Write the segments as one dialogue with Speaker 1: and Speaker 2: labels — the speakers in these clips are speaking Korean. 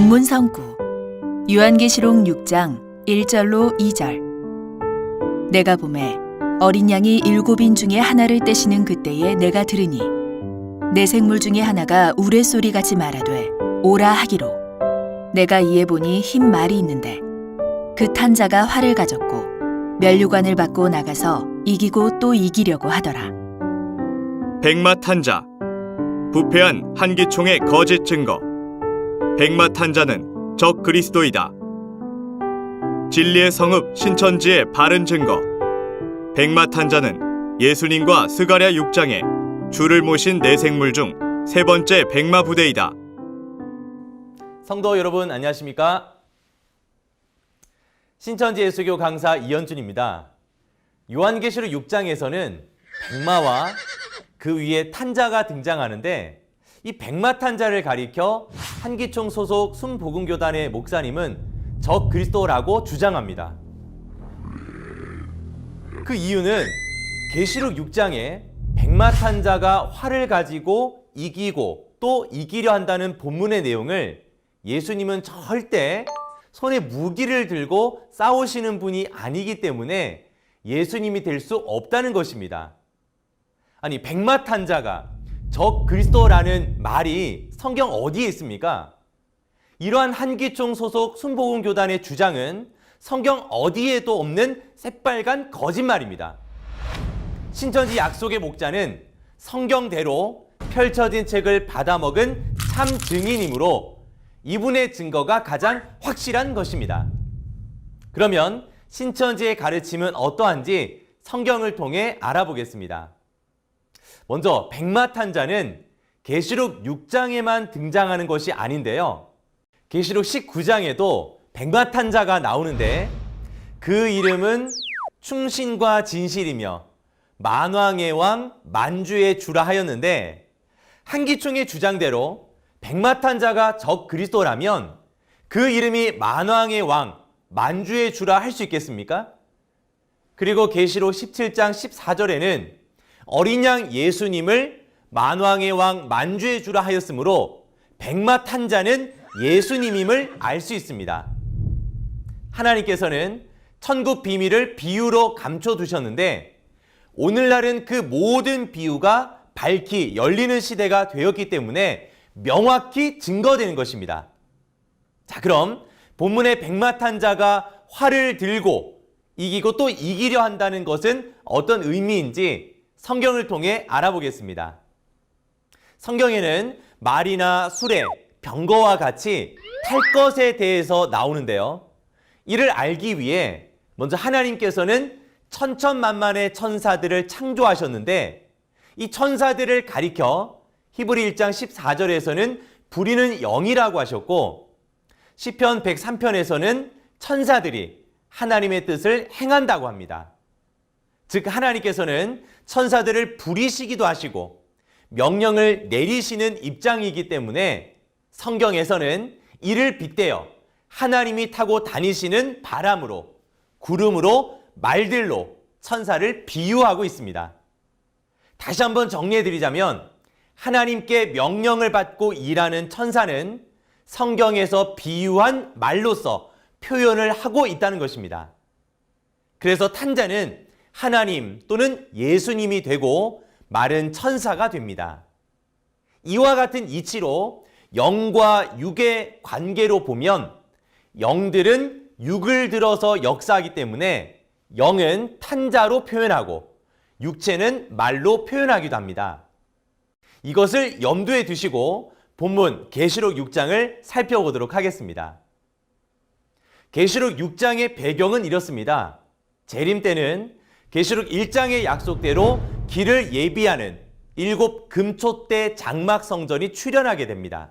Speaker 1: 본문성구 요한계시록 6장 1절로 2절. 내가 보매 어린 양이 7인 중에 하나를 떼시는 그때에 내가 들으니 내 생물 중에 하나가 우레소리같이 말하되 오라 하기로, 내가 이에 보니 흰 말이 있는데 그 탄 자가 활을 가졌고 면류관을 받고 나가서 이기고 또 이기려고 하더라.
Speaker 2: 백마 탄자, 부패한 한기총의 거짓 증거. 백마 탄자는 적 그리스도이다. 진리의 성읍 신천지의 바른 증거. 백마 탄자는 예수님과 스가랴 6장에 주를 모신 네 생물 중 세 번째 백마 부대이다.
Speaker 3: 성도 여러분 안녕하십니까? 신천지 예수교 강사 이현준입니다. 요한계시록 6장에서는 백마와 그 위에 탄자가 등장하는데, 이 백마 탄자를 가리켜 한기총 소속 순복음교단의 목사님은 적 그리스도라고 주장합니다. 그 이유는 계시록 6장에 백마 탄자가 활을 가지고 이기고 또 이기려 한다는 본문의 내용을 예수님은 절대 손에 무기를 들고 싸우시는 분이 아니기 때문에 예수님이 될 수 없다는 것입니다. 아니, 백마 탄자가 적 그리스도라는 말이 성경 어디에 있습니까? 이러한 한기총 소속 순복음교단의 주장은 성경 어디에도 없는 새빨간 거짓말입니다. 신천지 약속의 목자는 성경대로 펼쳐진 책을 받아먹은 참 증인이므로 이분의 증거가 가장 확실한 것입니다. 그러면 신천지의 가르침은 어떠한지 성경을 통해 알아보겠습니다. 먼저 백마 탄자는 계시록 6장에만 등장하는 것이 아닌데요. 계시록 19장에도 백마 탄자가 나오는데 그 이름은 충신과 진실이며 만왕의 왕 만주의 주라 하였는데, 한기총의 주장대로 백마 탄자가 적 그리스도라면 그 이름이 만왕의 왕 만주의 주라 할 수 있겠습니까? 그리고 계시록 17장 14절에는 어린 양 예수님을 만왕의 왕 만주의 주라 하였으므로 백마 탄자는 예수님임을 알 수 있습니다. 하나님께서는 천국 비밀을 비유로 감춰두셨는데, 오늘날은 그 모든 비유가 밝히 열리는 시대가 되었기 때문에 명확히 증거되는 것입니다. 자, 그럼 본문의 백마 탄자가 활을 들고 이기고 또 이기려 한다는 것은 어떤 의미인지 성경을 통해 알아보겠습니다. 성경에는 말이나 수레, 병거와 같이 탈 것에 대해서 나오는데요. 이를 알기 위해 먼저 하나님께서는 천천만만의 천사들을 창조하셨는데, 이 천사들을 가리켜 히브리 1장 14절에서는 부리는 영이라고 하셨고, 시편 103편에서는 천사들이 하나님의 뜻을 행한다고 합니다. 즉 하나님께서는 천사들을 부리시기도 하시고 명령을 내리시는 입장이기 때문에 성경에서는 이를 빗대어 하나님이 타고 다니시는 바람으로, 구름으로, 말들로 천사를 비유하고 있습니다. 다시 한번 정리해드리자면 하나님께 명령을 받고 일하는 천사는 성경에서 비유한 말로서 표현을 하고 있다는 것입니다. 그래서 탄자는 하나님 또는 예수님이 되고 말은 천사가 됩니다. 이와 같은 이치로 영과 육의 관계로 보면 영들은 육을 들어서 역사하기 때문에 영은 탄자로 표현하고 육체는 말로 표현하기도 합니다. 이것을 염두에 두시고 본문 계시록 6장을 살펴보도록 하겠습니다. 계시록 6장의 배경은 이렇습니다. 재림 때는 계시록 1장의 약속대로 길을 예비하는 7 금초대 장막 성전이 출현하게 됩니다.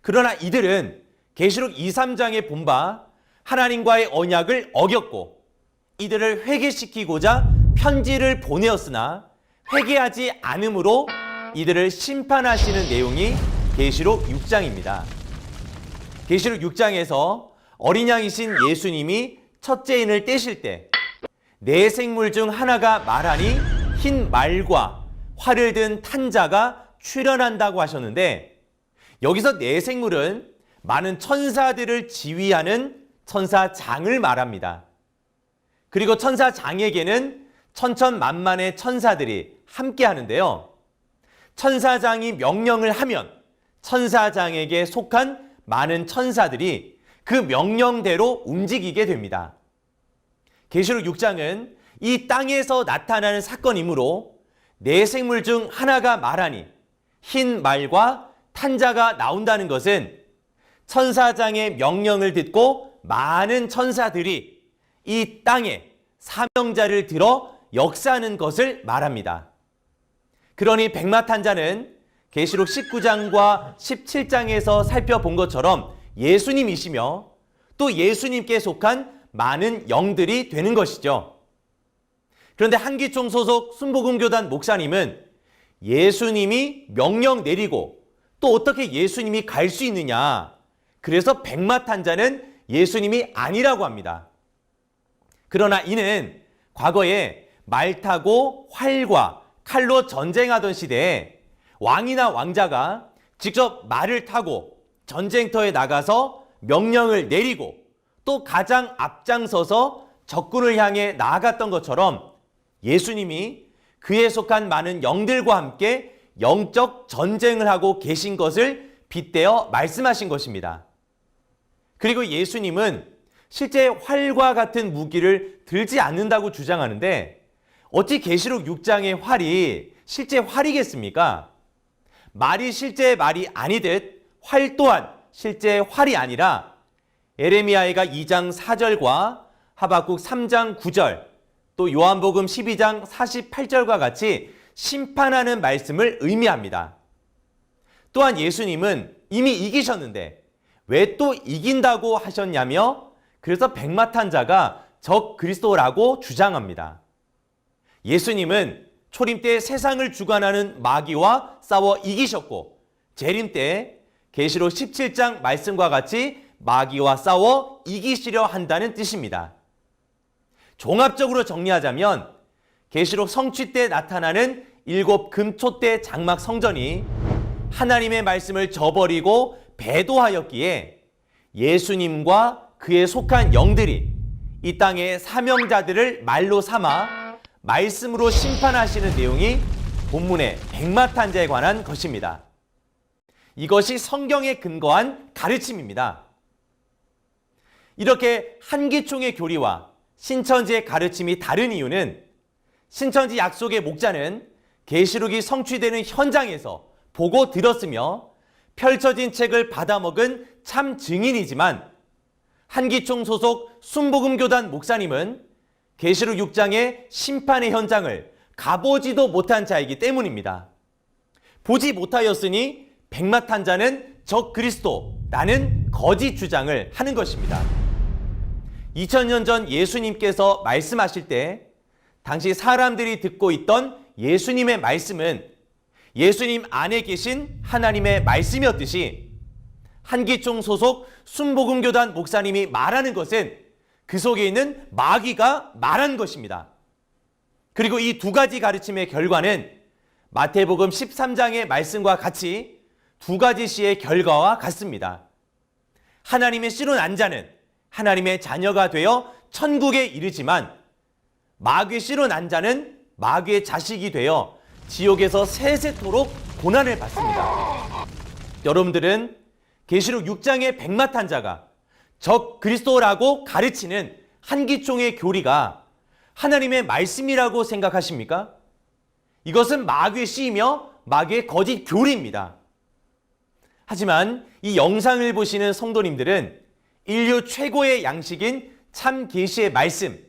Speaker 3: 그러나 이들은 계시록 2, 3장에 본 바 하나님과의 언약을 어겼고 이들을 회개시키고자 편지를 보내었으나 회개하지 않음으로 이들을 심판하시는 내용이 계시록 6장입니다. 계시록 6장에서 어린 양이신 예수님이 첫째 인을 떼실 때 네 생물 중 하나가 말하니 흰 말과 활을 든 탄자가 출현한다고 하셨는데, 여기서 네 생물은 많은 천사들을 지휘하는 천사장을 말합니다. 그리고 천사장에게는 천천만만의 천사들이 함께 하는데요. 천사장이 명령을 하면 천사장에게 속한 많은 천사들이 그 명령대로 움직이게 됩니다. 계시록 6장은 이 땅에서 나타나는 사건이므로 네 생물 중 하나가 말하니 흰 말과 탄자가 나온다는 것은 천사장의 명령을 듣고 많은 천사들이 이 땅에 사명자를 들어 역사하는 것을 말합니다. 그러니 백마탄자는 계시록 19장과 17장에서 살펴본 것처럼 예수님이시며 또 예수님께 속한 많은 영들이 되는 것이죠. 그런데 한기총 소속 순복음교단 목사님은 예수님이 명령 내리고 또 어떻게 예수님이 갈 수 있느냐, 그래서 백마탄자는 예수님이 아니라고 합니다. 그러나 이는 과거에 말 타고 활과 칼로 전쟁하던 시대에 왕이나 왕자가 직접 말을 타고 전쟁터에 나가서 명령을 내리고 또 가장 앞장서서 적군을 향해 나아갔던 것처럼 예수님이 그에 속한 많은 영들과 함께 영적 전쟁을 하고 계신 것을 빗대어 말씀하신 것입니다. 그리고 예수님은 실제 활과 같은 무기를 들지 않는다고 주장하는데 어찌 계시록 6장의 활이 실제 활이겠습니까? 말이 실제 말이 아니듯 활 또한 실제 활이 아니라 에레미야가 2장 4절과 하박국 3장 9절 또 요한복음 12장 48절과 같이 심판하는 말씀을 의미합니다. 또한 예수님은 이미 이기셨는데 왜 또 이긴다고 하셨냐며 그래서 백마탄자가 적 그리스도라고 주장합니다. 예수님은 초림 때 세상을 주관하는 마귀와 싸워 이기셨고 재림 때 계시록 17장 말씀과 같이 마귀와 싸워 이기시려 한다는 뜻입니다. 종합적으로 정리하자면 계시록 성취 때 나타나는 7 금초대 장막 성전이 하나님의 말씀을 저버리고 배도하였기에 예수님과 그에 속한 영들이 이 땅의 사명자들을 말로 삼아 말씀으로 심판하시는 내용이 본문의 백마탄자에 관한 것입니다. 이것이 성경에 근거한 가르침입니다. 이렇게 한기총의 교리와 신천지의 가르침이 다른 이유는 신천지 약속의 목자는 계시록이 성취되는 현장에서 보고 들었으며 펼쳐진 책을 받아먹은 참 증인이지만 한기총 소속 순복음교단 목사님은 계시록 6장의 심판의 현장을 가보지도 못한 자이기 때문입니다. 보지 못하였으니 백마탄자는 적 그리스도라는 거짓 주장을 하는 것입니다. 2000년 전 예수님께서 말씀하실 때 당시 사람들이 듣고 있던 예수님의 말씀은 예수님 안에 계신 하나님의 말씀이었듯이 한기총 소속 순복음교단 목사님이 말하는 것은 그 속에 있는 마귀가 말한 것입니다. 그리고 이 두 가지 가르침의 결과는 마태복음 13장의 말씀과 같이 두 가지 시의 결과와 같습니다. 하나님의 씨로 난 자는 하나님의 자녀가 되어 천국에 이르지만 마귀의 씨로 난 자는 마귀의 자식이 되어 지옥에서 세세토록 고난을 받습니다. 여러분들은 계시록 6장의 백마탄자가 적 그리스도라고 가르치는 한기총의 교리가 하나님의 말씀이라고 생각하십니까? 이것은 마귀의 씨이며 마귀의 거짓 교리입니다. 하지만 이 영상을 보시는 성도님들은 인류 최고의 양식인 참 계시의 말씀,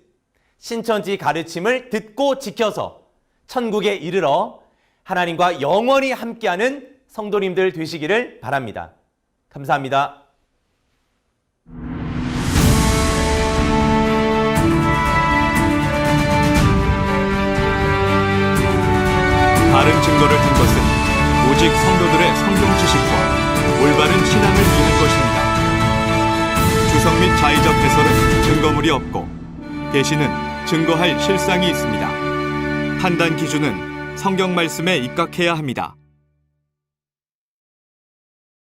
Speaker 3: 신천지 가르침을 듣고 지켜서 천국에 이르러 하나님과 영원히 함께하는 성도님들 되시기를 바랍니다. 감사합니다.
Speaker 2: 다른 증거를 한 것은 오직 성도들의 성경 지식과 올바른 신앙을 위한 것입니다. 주석 및 자의적 해설은 증거물이 없고 계시는 증거할 실상이 있습니다. 판단 기준은 성경 말씀에 입각해야 합니다.